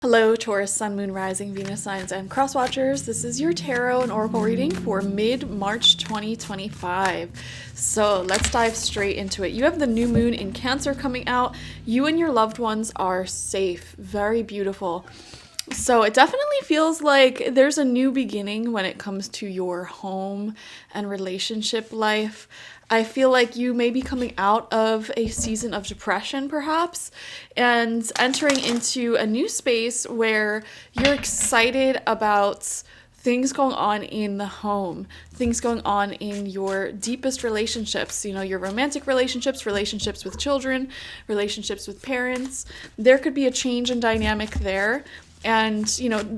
Hello, Taurus, Sun, Moon, Rising, Venus signs, and cross watchers. This is your tarot and oracle reading for mid-March 2025. So let's dive straight into it. You have the new moon in Cancer coming out. You and your loved ones are safe. Very beautiful. So it definitely feels like there's a new beginning when it comes to your home and relationship life. I feel like you may be coming out of a season of depression, perhaps, and entering into a new space where you're excited about things going on in the home, things going on in your deepest relationships, your romantic relationships, relationships with children, relationships with parents. There could be a change in dynamic there. And,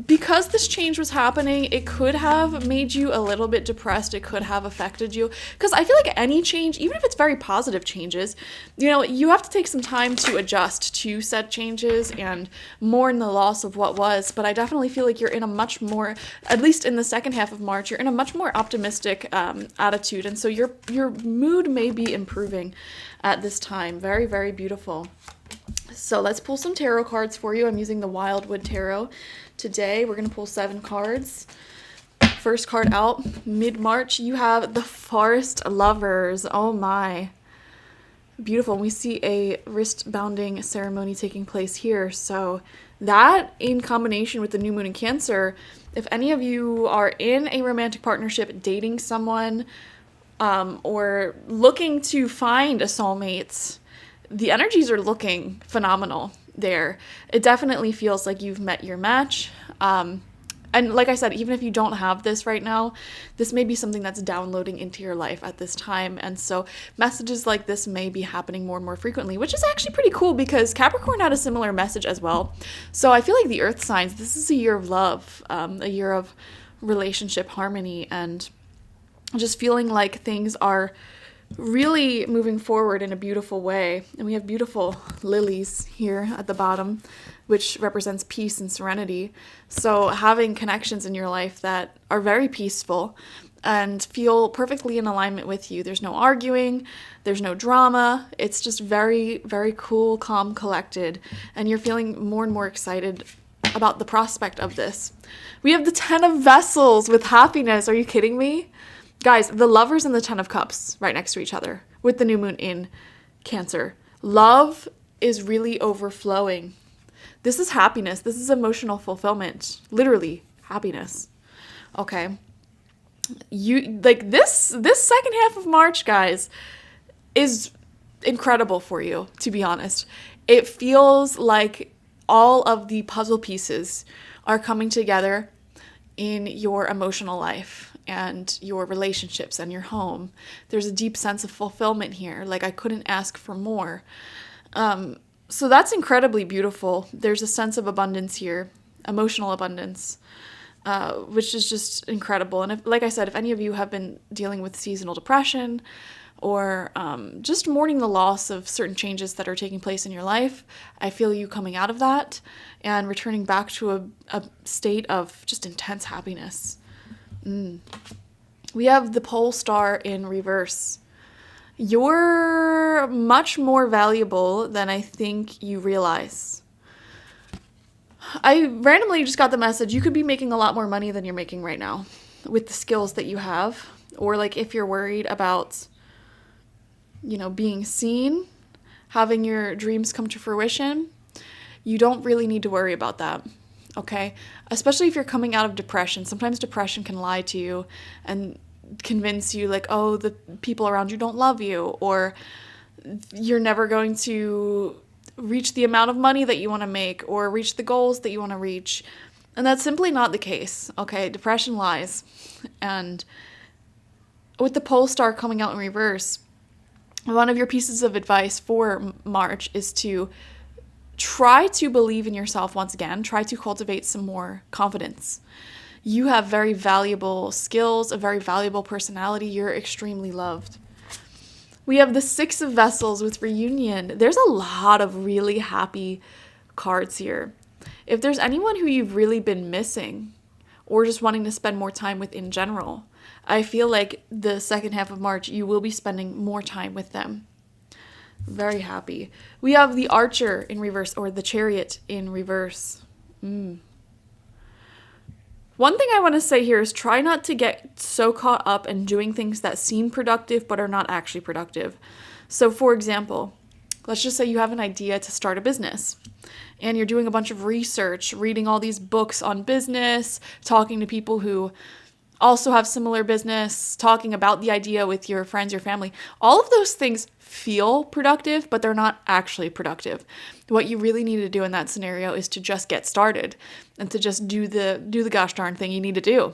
because this change was happening, it could have made you a little bit depressed. It could have affected you. Because I feel like any change, even if it's very positive changes, you have to take some time to adjust to said changes and mourn the loss of what was. But I definitely feel like you're in a much more, at least in the second half of March, you're in a much more optimistic attitude. And so your mood may be improving at this time. Very, very beautiful. So let's pull some tarot cards for you. I'm using the Wildwood Tarot today. We're going to pull 7 cards. First card out, mid-March, you have the Forest Lovers. Oh my. Beautiful. We see a wrist-bounding ceremony taking place here. So that, in combination with the new moon in Cancer, if any of you are in a romantic partnership, dating someone, or looking to find a soulmate, the energies are looking phenomenal there. It definitely feels like you've met your match. And like I said, even if you don't have this right now, this may be something that's downloading into your life at this time. And so messages like this may be happening more and more frequently, which is actually pretty cool because Capricorn had a similar message as well. So I feel like the earth signs, this is a year of love, a year of relationship harmony, and just feeling like things are really moving forward in a beautiful way. And we have beautiful lilies here at the bottom, which represents peace and serenity. So having connections in your life that are very peaceful and feel perfectly in alignment with you. There's no arguing, there's no drama. It's just very, very cool, calm, collected. And you're feeling more and more excited about the prospect of this. We have the 10 of Vessels with happiness. Are you kidding me? Guys, the Lovers and the 10 of Cups right next to each other with the new moon in Cancer. Love is really overflowing. This is happiness. This is emotional fulfillment. Literally happiness. Okay. This second half of March, guys, is incredible for you, to be honest. It feels like all of the puzzle pieces are coming together in your emotional life and your relationships and your home. There's a deep sense of fulfillment here. Like, I couldn't ask for more. So that's incredibly beautiful. There's a sense of abundance here, emotional abundance, which is just incredible. And like I said, if any of you have been dealing with seasonal depression or just mourning the loss of certain changes that are taking place in your life, I feel you coming out of that and returning back to a state of just intense happiness. We have the Pole Star in reverse. You're much more valuable than I think you realize. I randomly just got the message you could be making a lot more money than you're making right now with the skills that you have. Or like if you're worried about, being seen, having your dreams come to fruition, you don't really need to worry about that. Okay? Especially if you're coming out of depression. Sometimes depression can lie to you and convince you like, oh, the people around you don't love you, or you're never going to reach the amount of money that you want to make or reach the goals that you want to reach. And that's simply not the case. Okay? Depression lies. And with the Pole Star coming out in reverse, one of your pieces of advice for March is to try to believe in yourself once again. Try to cultivate some more confidence. You have very valuable skills, a very valuable personality. You're extremely loved. We have the 6 of Vessels with reunion. There's a lot of really happy cards here. If there's anyone who you've really been missing or just wanting to spend more time with in general, I feel like the second half of March, you will be spending more time with them. Very happy. We have the Archer in reverse, or the Chariot in reverse. One thing I want to say here is try not to get so caught up in doing things that seem productive but are not actually productive. So for example, let's just say you have an idea to start a business and you're doing a bunch of research, reading all these books on business, talking to people who also have similar business, talking about the idea with your friends, your family. All of those things feel productive, but they're not actually productive. What you really need to do in that scenario is to just get started and to just do the gosh darn thing you need to do.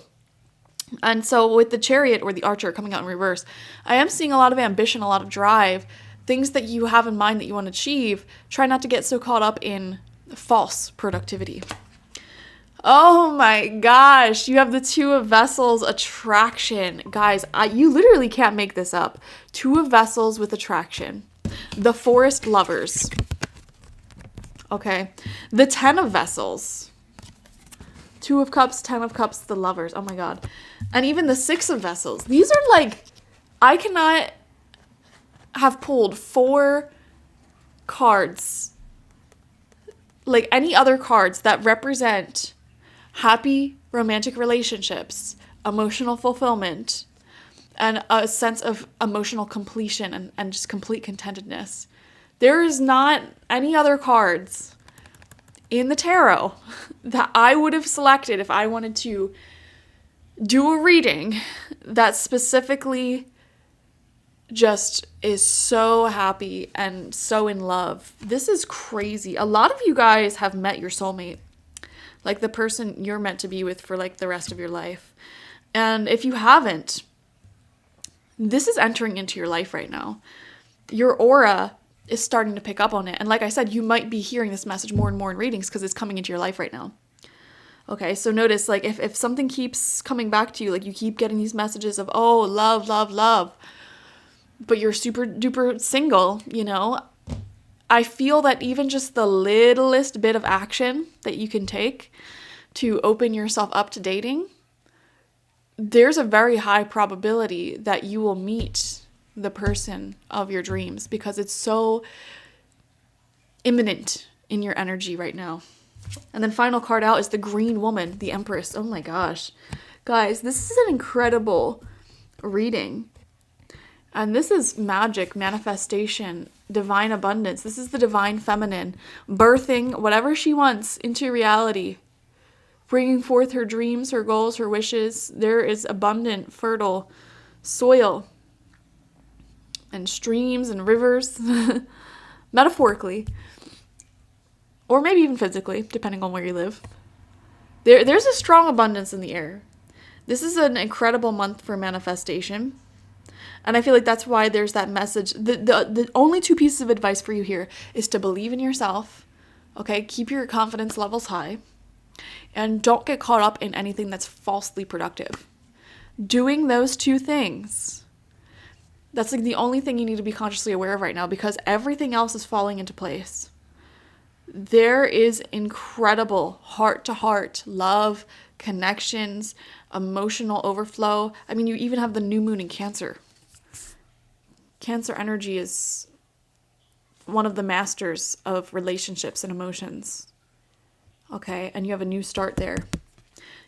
And so with the Chariot or the Archer coming out in reverse, I am seeing a lot of ambition, a lot of drive, things that you have in mind that you want to achieve. Try not to get so caught up in false productivity. Oh my gosh, you have the Two of Vessels attraction. Guys, you literally can't make this up. Two of Vessels with attraction. The Forest Lovers. Okay. The Ten of Vessels. Two of Cups, Ten of Cups, the Lovers. Oh my god. And even the Six of Vessels. These are like, I cannot have pulled 4 cards, like any other cards that represent happy romantic relationships, emotional fulfillment, and a sense of emotional completion and just complete contentedness. There is not any other cards in the tarot that I would have selected if I wanted to do a reading that specifically just is so happy and so in love. This is crazy. A lot of you guys have met your soulmate. Like the person you're meant to be with for like the rest of your life. And if you haven't, this is entering into your life right now. Your aura is starting to pick up on it. And like I said, you might be hearing this message more and more in readings because it's coming into your life right now. Okay, so notice like if something keeps coming back to you, like you keep getting these messages of, oh, love, love, love, but you're super duper single, you know, I feel that even just the littlest bit of action that you can take to open yourself up to dating, there's a very high probability that you will meet the person of your dreams because it's so imminent in your energy right now. And then final card out is the Green Woman, the Empress. Oh my gosh. Guys, this is an incredible reading. And this is magic, manifestation, divine abundance. This is the divine feminine, birthing whatever she wants into reality, bringing forth her dreams, her goals, her wishes. There is abundant, fertile soil and streams and rivers, metaphorically, or maybe even physically, depending on where you live. There's a strong abundance in the air. This is an incredible month for manifestation. And I feel like that's why there's that message. The only 2 pieces of advice for you here is to believe in yourself, okay? Keep your confidence levels high, and don't get caught up in anything that's falsely productive. Doing those 2 things, that's like the only thing you need to be consciously aware of right now because everything else is falling into place. There is incredible heart-to-heart love, connections, emotional overflow. I mean, you even have the new moon in Cancer. Cancer energy is one of the masters of relationships and emotions. Okay, and you have a new start there.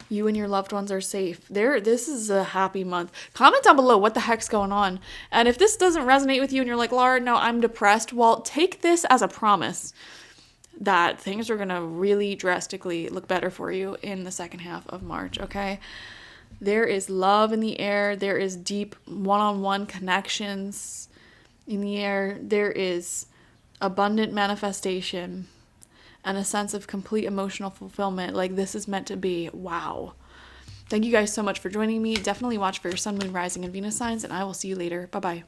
You and your loved ones are safe. This is a happy month. Comment down below what the heck's going on. And if this doesn't resonate with you and you're like, Laura, no, I'm depressed. Well, take this as a promise that things are going to really drastically look better for you in the second half of March, okay? There is love in the air. There is deep one-on-one connections in the air. There is abundant manifestation and a sense of complete emotional fulfillment. Like this is meant to be. Wow. Thank you guys so much for joining me. Definitely watch for your sun, moon, rising, and Venus signs, and I will see you later. Bye-bye.